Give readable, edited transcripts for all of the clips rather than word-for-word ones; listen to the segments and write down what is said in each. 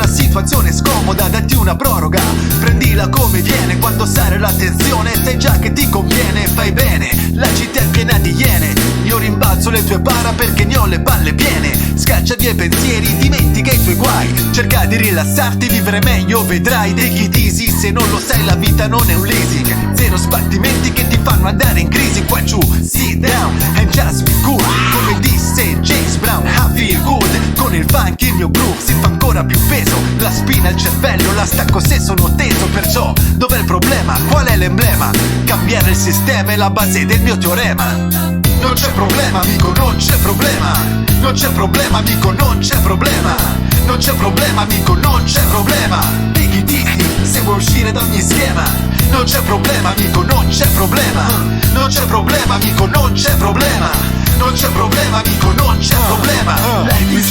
una situazione scomoda, datti una proroga. Prendila come viene, quando sale la tensione sai già che ti conviene, fai bene. La città è piena di iene, io rimbalzo le tue bara perché ne ho le palle piene. Scaccia via i pensieri, dimentica i tuoi guai, cerca di rilassarti, vivere meglio, vedrai. Take it easy, se non lo sai la vita non è un leasing. Zero sbattimenti che ti fanno andare in crisi. Qua giù, sit down and just be cool. Come disse James Brown, I feel good. Con il funk il mio groove si fa ancora più peso. La spina, il cervello, la stacco se sono teso. Perciò, dov'è il problema? Qual è l'emblema? Cambiare il sistema è la base del mio teorema. Non c'è problema amico, non c'è problema. Non c'è problema amico, non c'è problema. Non c'è problema amico, non c'è problema. Take it easy, se vuoi uscire da ogni schema. Non c'è problema amico, non c'è problema. Non c'è problema amico, non c'è problema. Non c'è problema amico, non c'è problema. Life is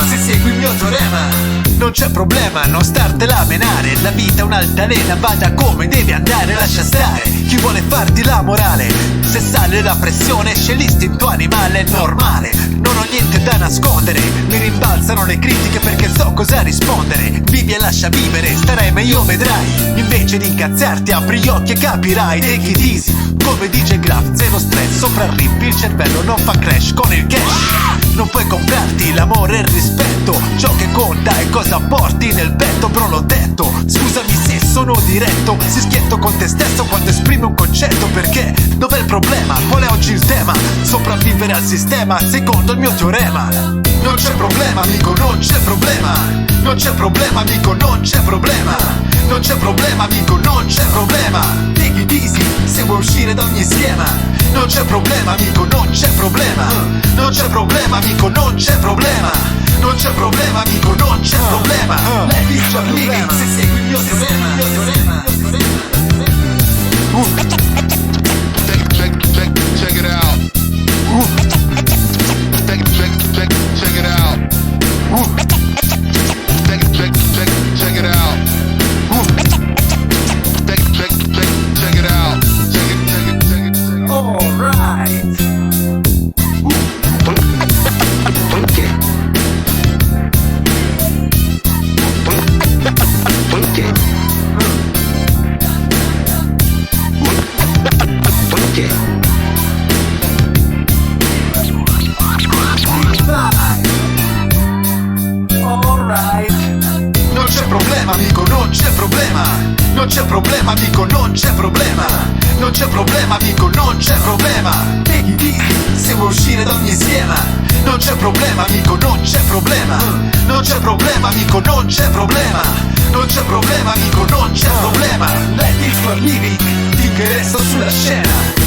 se segui il mio teorema. Non c'è problema, non startela a menare. La vita è un'altalena, vada come deve andare, lascia stare chi vuole farti la morale. Se sale la pressione esce l'istinto animale, è normale. Non ho niente da nascondere, mi rimbalzano le critiche perché so cosa rispondere. Vivi e lascia vivere, starai meglio vedrai. Invece di incazzarti apri gli occhi e capirai. Take it easy, come dice Graf, zero stress. Sopra rippi, il cervello non fa crash con il cash. Non puoi comprarti l'amore e il rispetto, ciò che conta è cosa porti nel petto. Bro, l'ho detto, scusami se sono diretto. Si schietto con te stesso quando esprime un concetto. Perché? Dov'è il problema? Qual è oggi il tema? Sopravvivere al sistema secondo il mio teorema. Non c'è problema amico, non c'è problema. Non c'è problema amico, non c'è problema. Non c'è problema amico, non c'è problema. Take it easy, se vuoi uscire da ogni schema. Non c'è problema amico, non c'è problema. Non c'è problema amico, non c'è problema. Non c'è problema amico, non c'è problema. Life is your living, se segui il mio teorema. Check it out. Check it out. Check it out. Check it out. Alright. Non c'è problema amico, non c'è problema. Non c'è problema amico, non c'è problema. Non c'è problema amico, non c'è problema. Take it easy, se vuoi uscire da ogni schema. Non c'è problema amico, non c'è problema. Non c'è problema amico, non c'è problema. Non c'è problema amico, non c'è problema. Life is for living, ti che resto sulla scena.